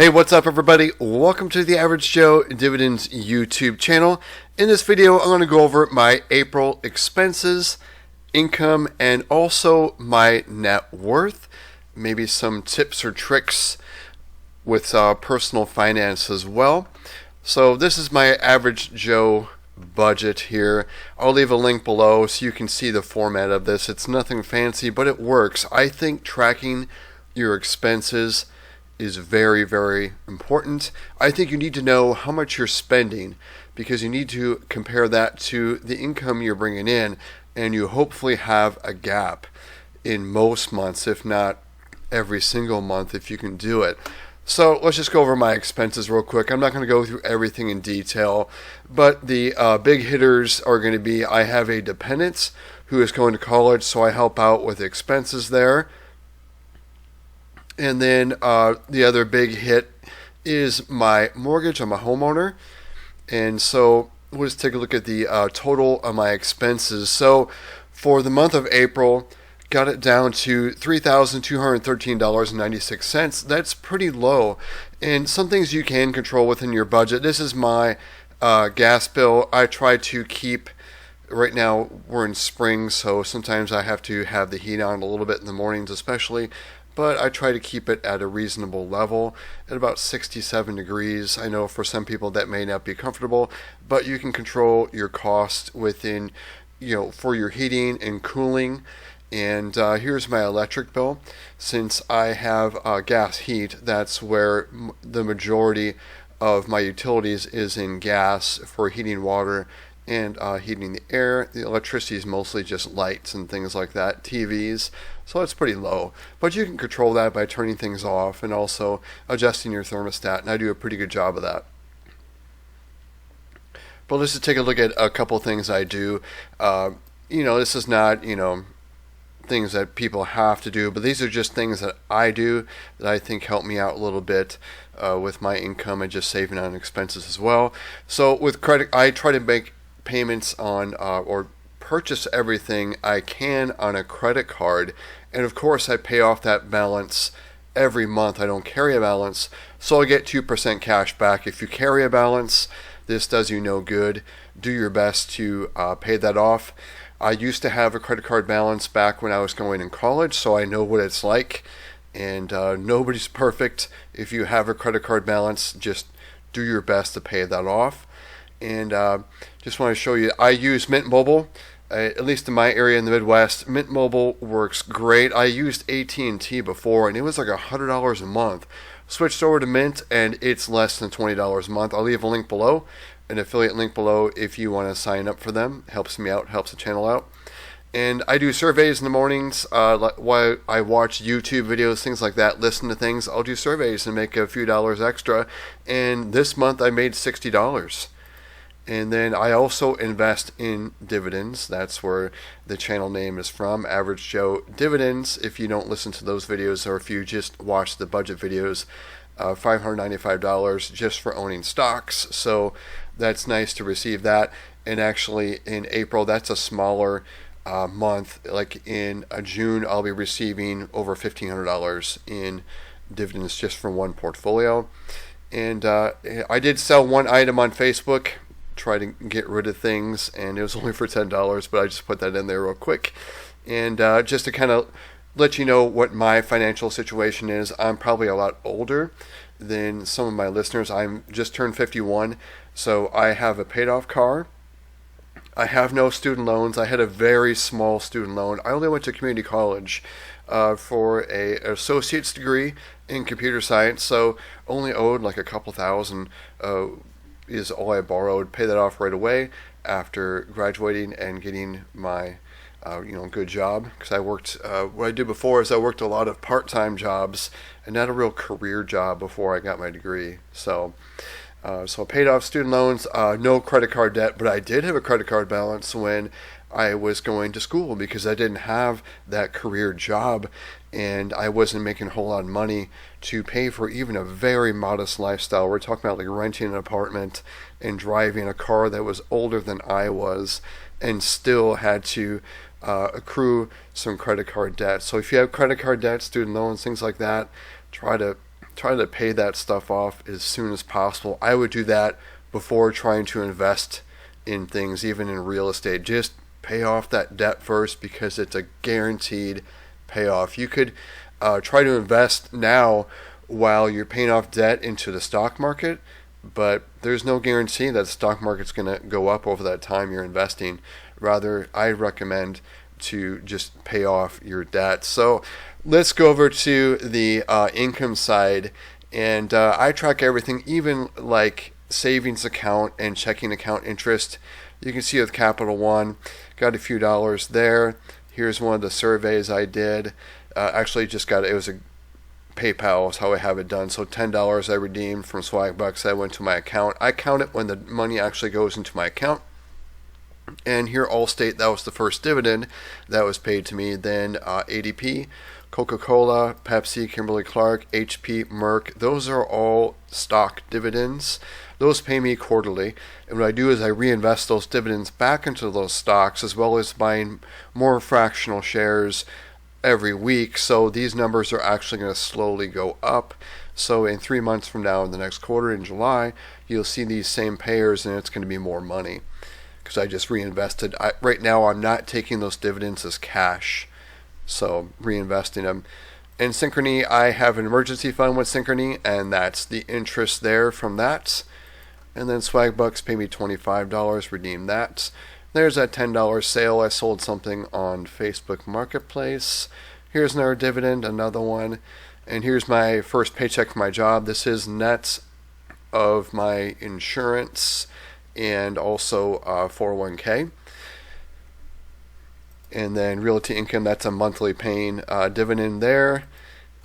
Hey, what's up everybody? Welcome to the Average Joe Dividends YouTube channel. In this video, I'm going to go over my April expenses, income, and also my net worth. Maybe some tips or tricks with personal finance as well. So this is my Average Joe budget here. I'll leave a link below so you can see the format of this. It's nothing fancy, but it works. I think tracking your expenses is very, very important. I think you need to know how much you're spending because you need to compare that to the income you're bringing in, and you hopefully have a gap in most months, if not every single month, if you can do it. So let's just go over my expenses real quick. I'm not going to go through everything in detail, but the big hitters are going to be, I have a dependent who is going to college, so I help out with expenses there. And then the other big hit is my mortgage. I'm a homeowner. And so we'll just take a look at the total of my expenses. So for the month of April, got it down to $3,213.96. That's pretty low. And some things you can control within your budget. This is my gas bill. I try to keep, right now we're in spring, so sometimes I have to have the heat on a little bit in the mornings especially. But I try to keep it at a reasonable level at about 67 degrees. I know for some people that may not be comfortable, but you can control your cost within, for your heating and cooling. And here's my electric bill. Since I have gas heat, that's where the majority of my utilities is in gas for heating water and heating the air. The electricity is mostly just lights and things like that, TVs, so it's pretty low. But you can control that by turning things off and also adjusting your thermostat, and I do a pretty good job of that. But let's just take a look at a couple things I do. This is not, things that people have to do, but these are just things that I do that I think help me out a little bit with my income and just saving on expenses as well. So with credit, I try to make payments on or purchase everything I can on a credit card, and of course I pay off that balance every month. I don't carry a balance, so I get 2% cash back. If you carry a balance, this does you no good. Do your best to pay that off. I used to have a credit card balance back when I was going in college, so I know what it's like, and nobody's perfect. If you have a credit card balance, just do your best to pay that off. And just want to show you, I use Mint Mobile, at least in my area in the Midwest. Mint Mobile works great. I used AT&T before, and it was like $100 a month. Switched over to Mint, and it's less than $20 a month. I'll leave a link below, an affiliate link below if you want to sign up for them. Helps me out, helps the channel out. And I do surveys in the mornings while I watch YouTube videos, things like that, listen to things. I'll do surveys and make a few dollars extra. And this month I made $60. And then I also invest in dividends. That's where the channel name is from, Average Joe Dividends. If you don't listen to those videos, or if you just watch the budget videos, $595 just for owning stocks. So that's nice to receive that. And actually in April, that's a smaller month. Like in June, I'll be receiving over $1,500 in dividends just from one portfolio. And I did sell one item on Facebook, try to get rid of things, and it was only for $10, but I just put that in there real quick. And just to kind of let you know what my financial situation is, I'm probably a lot older than some of my listeners. I'm just turned 51, so I have a paid off car. I have no student loans. I had a very small student loan. I only went to community college for an associate's degree in computer science, so only owed like a couple thousand is all I borrowed. Pay that off right away after graduating and getting my good job, because I worked what I did before is I worked a lot of part-time jobs and not a real career job before I got my degree. So I paid off student loans, no credit card debt, but I did have a credit card balance when I was going to school because I didn't have that career job and I wasn't making a whole lot of money to pay for even a very modest lifestyle. We're talking about like renting an apartment and driving a car that was older than I was, and still had to accrue some credit card debt. So if you have credit card debt, student loans, things like that, try to try to pay that stuff off as soon as possible. I would do that before trying to invest in things, even in real estate. Just pay off that debt first, because it's a guaranteed payoff. You could try to invest now while you're paying off debt into the stock market, but there's no guarantee that the stock market's going to go up over that time you're investing. Rather, I recommend to just pay off your debt. So let's go over to the income side, and I track everything, even like savings account and checking account interest. You can see with Capital One, got a few dollars there. Here's one of the surveys I did. Actually just got it was a PayPal is how I have it done. So $10 I redeemed from Swagbucks. That went to my account. I count it when the money actually goes into my account. And here, Allstate, that was the first dividend that was paid to me. Then ADP, Coca-Cola, Pepsi, Kimberly-Clark, HP, Merck, those are all stock dividends. Those pay me quarterly. And what I do is I reinvest those dividends back into those stocks, as well as buying more fractional shares every week. So these numbers are actually going to slowly go up. So in 3 months from now, in the next quarter, in July, you'll see these same payers, and it's going to be more money, because I just reinvested. Right now, I'm not taking those dividends as cash, so reinvesting them. In Synchrony, I have an emergency fund with Synchrony, and that's the interest there from that. And then Swagbucks pay me $25, redeem that. There's that $10 sale. I sold something on Facebook Marketplace. Here's another dividend, another one. And here's my first paycheck for my job. This is net of my insurance and also 401k. And then Realty Income, that's a monthly paying dividend there.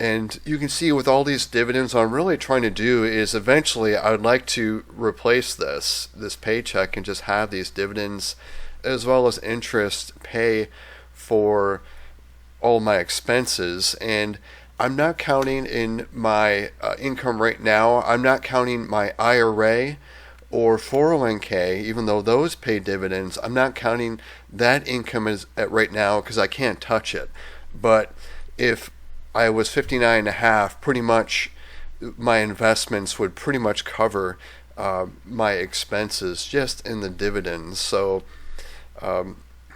And you can see with all these dividends, what I'm really trying to do is eventually I would like to replace this paycheck and just have these dividends as well as interest pay for all my expenses. And I'm not counting in my income right now. I'm not counting my IRA or 401k, even though those pay dividends. I'm not counting that income as at right now because I can't touch it. But if I was 59 and a half, pretty much my investments would pretty much cover my expenses just in the dividends. So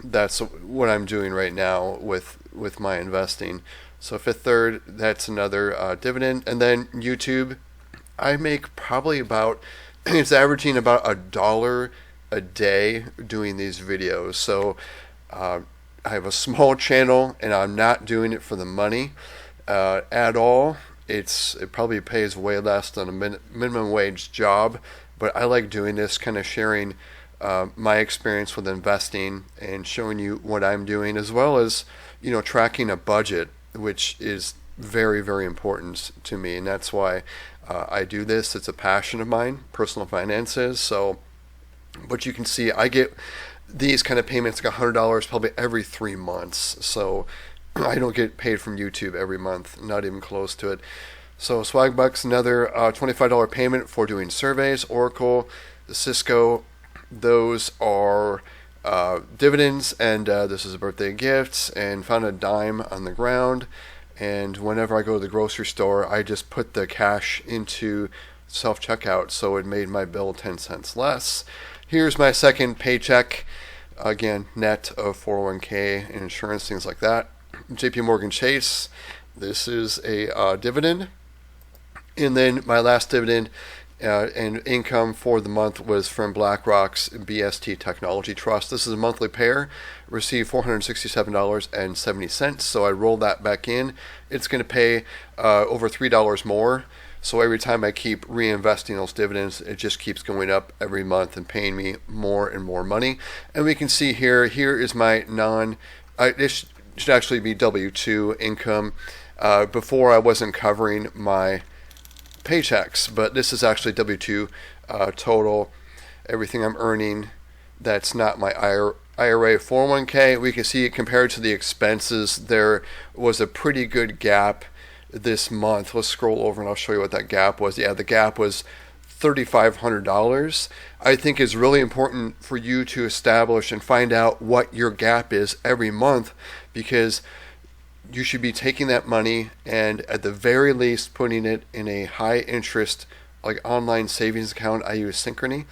that's what I'm doing right now with my investing. So Fifth Third, that's another dividend. And then YouTube, I make probably about, it's averaging about $1 a day doing these videos. So I have a small channel, and I'm not doing it for the money at all. It probably pays way less than a minimum wage job, but I like doing this, kind of sharing my experience with investing and showing you what I'm doing, as well as tracking a budget, which is very, very important to me, and that's why I do this. It's a passion of mine, personal finances. So, but you can see I get these kind of payments, like $100 probably every 3 months. So I don't get paid from YouTube every month, not even close to it. So Swagbucks, another $25 payment for doing surveys. Oracle, Cisco, those are dividends, and this is a birthday gift, and found a dime on the ground. And whenever I go to the grocery store, I just put the cash into self-checkout, so it made my bill 10 cents less. Here's my second paycheck, again, net of 401k and insurance, things like that. JP Morgan Chase, this is a dividend. And then my last dividend and income for the month was from BlackRock's BST Technology Trust. This is a monthly payer. Received $467.70. So I rolled that back in. It's going to pay over $3 more. So every time I keep reinvesting those dividends, it just keeps going up every month and paying me more and more money. And we can see here is my this should actually be W-2 income. Before I wasn't covering my paychecks, but this is actually W-2 total, everything I'm earning. That's not my IRA 401k. We can see it compared to the expenses. There was a pretty good gap this month. Let's scroll over and I'll show you what that gap was. Yeah, the gap was $3,500. I think it's really important for you to establish and find out what your gap is every month, because you should be taking that money and at the very least putting it in a high interest like online savings account. I use Synchrony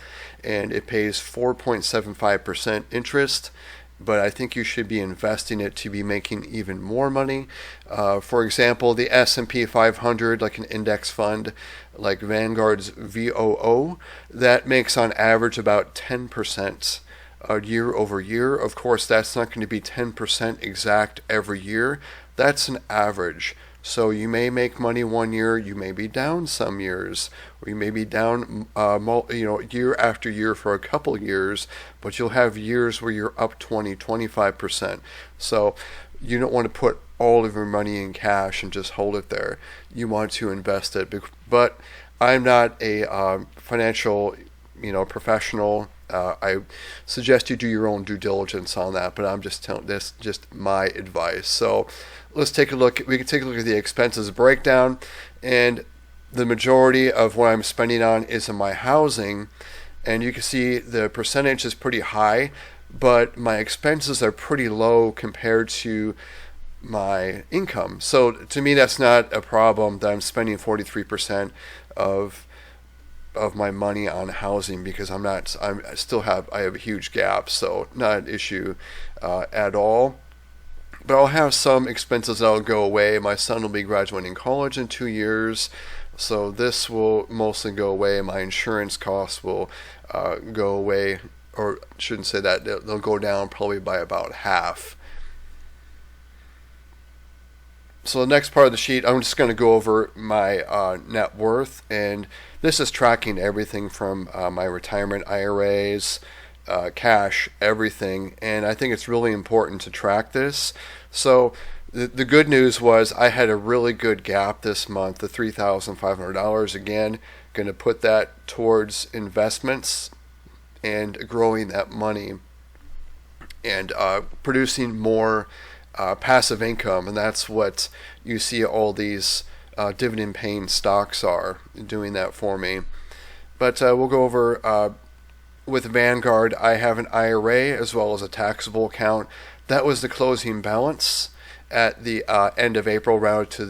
and it pays 4.75% interest, but I think you should be investing it to be making even more money. For example, the S&P 500, like an index fund, like Vanguard's VOO, that makes on average about 10% year over year. Of course, that's not going to be 10% exact every year. That's an average. So you may make money one year, you may be down some years, or you may be down, year after year for a couple years, but you'll have years where you're up 20, 25%. So you don't want to put all of your money in cash and just hold it there. You want to invest it. But I'm not a financial, professional. I suggest you do your own due diligence on that, but I'm just telling this just my advice. So let's take a look. We can take a look at the expenses breakdown, and the majority of what I'm spending on is in my housing, and you can see the percentage is pretty high, but my expenses are pretty low compared to my income. So to me, that's not a problem that I'm spending 43% of my money on housing, because I have a huge gap, so not an issue at all. But I'll have some expenses that'll go away. My son will be graduating college in 2 years, so this will mostly go away. My insurance costs will go away, or I shouldn't say that, they'll go down probably by about half. So the next part of the sheet, I'm just going to go over my net worth, and this is tracking everything from my retirement IRAs, cash, everything, and I think it's really important to track this. So the good news was I had a really good gap this month, the $3,500. Again, going to put that towards investments and growing that money and producing more passive income, and that's what you see all these dividend paying stocks are doing that for me. But we'll go over with Vanguard. I have an IRA as well as a taxable account. That was the closing balance at the end of April, rounded to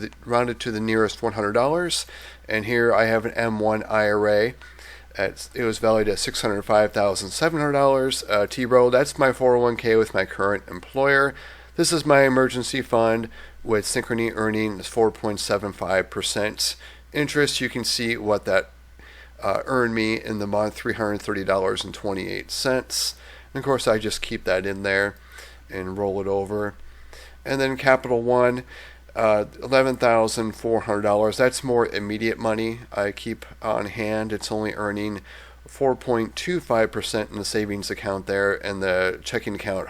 the nearest $100. And here I have an M1 IRA. It was valued at $605,700. T-Row, that's my 401k with my current employer. This is my emergency fund with Synchrony earning 4.75% interest. You can see what that earned me in the month, $330.28. And of course, I just keep that in there and roll it over. And then Capital One, $11,400. That's more immediate money I keep on hand. It's only earning 4.25% in the savings account there, and the checking account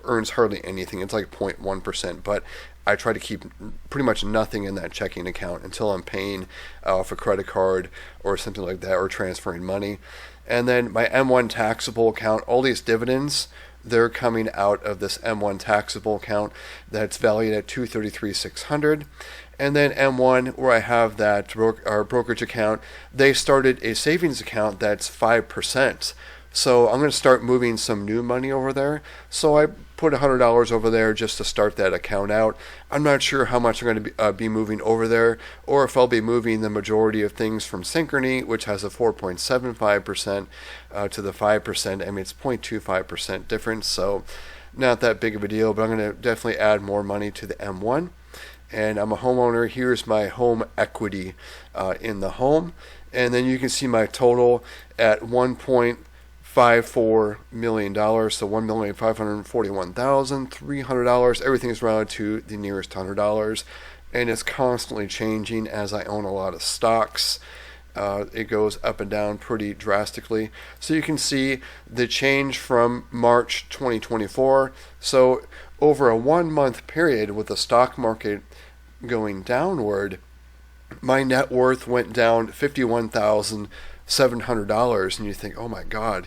earns hardly anything. It's like 0.1%, but I try to keep pretty much nothing in that checking account until I'm paying off a credit card or something like that, or transferring money. And then my M1 taxable account, all these dividends, they're coming out of this M1 taxable account that's valued at $233,600. And then M1, where I have that brokerage account, they started a savings account that's 5%. So I'm going to start moving some new money over there. So I put $100 over there just to start that account out. I'm not sure how much I'm going to be moving over there, or if I'll be moving the majority of things from Synchrony, which has a 4.75% to the 5%. I mean, it's 0.25% difference, so not that big of a deal, but I'm going to definitely add more money to the M1. And I'm a homeowner. Here's my home equity in the home. And then you can see my total at $1.54 million, so $1,541,300. Everything is rounded to the nearest $100, and it's constantly changing as I own a lot of stocks. It goes up and down pretty drastically. So you can see the change from March 2024. So over a 1 month period with the stock market going downward, my net worth went down $51,700, and you think, oh my God,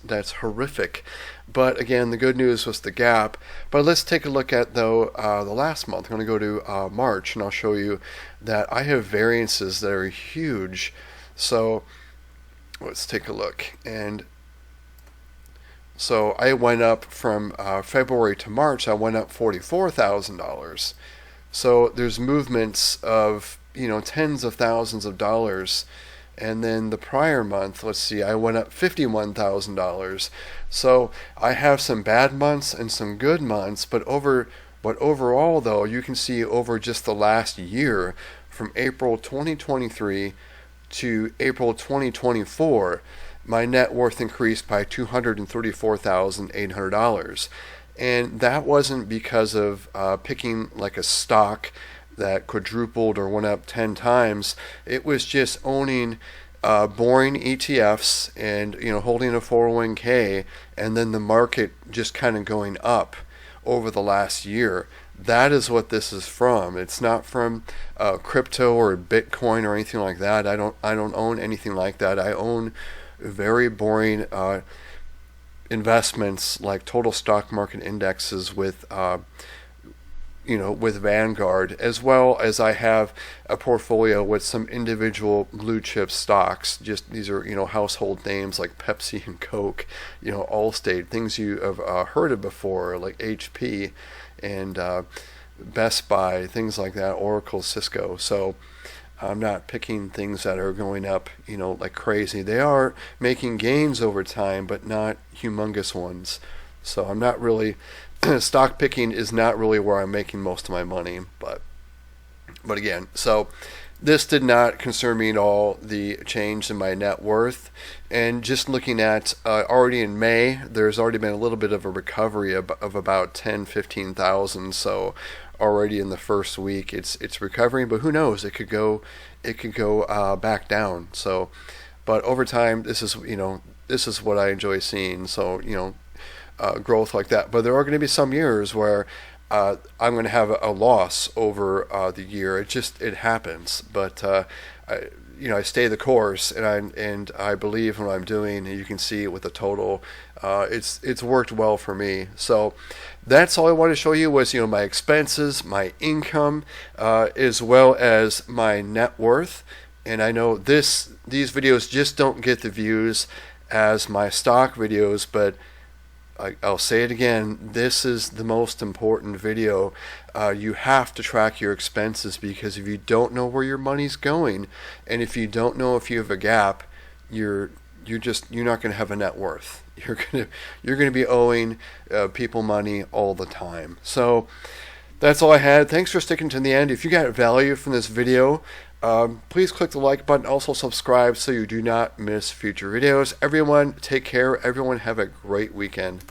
that's horrific. But again, the good news was the gap. But let's take a look at the last month. I'm going to go to March, and I'll show you that I have variances that are huge. So let's take a look. And So I went up from February to March, I went up $44,000. So there's movements of, tens of thousands of dollars. And then the prior month, let's see, I went up $51,000. So I have some bad months and some good months, but overall though, you can see over just the last year, from April 2023 to April 2024, my net worth increased by $234,800. And that wasn't because of picking like a stock that quadrupled or went up 10 times. It was just owning boring ETFs and holding a 401k, and then the market just kind of going up over the last year. That is what this is from. It's not from crypto or Bitcoin or anything like that. I don't own anything like that. I own very boring investments like total stock market indexes with with Vanguard, as well as I have a portfolio with some individual blue chip stocks. Just these are household names like Pepsi and Coke, Allstate, things you have heard of before, like HP and Best Buy, things like that, Oracle, Cisco. So I'm not picking things that are going up, like crazy. They are making gains over time, but not humongous ones. So I'm not really stock picking is not really where I'm making most of my money. But again, so this did not concern me at all, the change in my net worth. And just looking at already in May, there's already been a little bit of a recovery of about 15,000. So already in the first week, it's recovering. But who knows? It could go back down. So, but over time, this is what I enjoy seeing. So growth like that. But there are going to be some years where I'm going to have a loss over the year. It happens. But I stay the course, and I believe in what I'm doing. And you can see with the total, it's worked well for me. So that's all I wanted to show you was my expenses, my income, as well as my net worth. And I know these videos just don't get the views as my stock videos, but I'll say it again, this is the most important video. You have to track your expenses, because if you don't know where your money's going, and if you don't know if you have a gap, you're not going to have a net worth. You're going to be owing people money all the time. So that's all I had. Thanks for sticking to the end. If you got value from this video, please click the like button. Also subscribe so you do not miss future videos. Everyone, take care. Everyone, have a great weekend.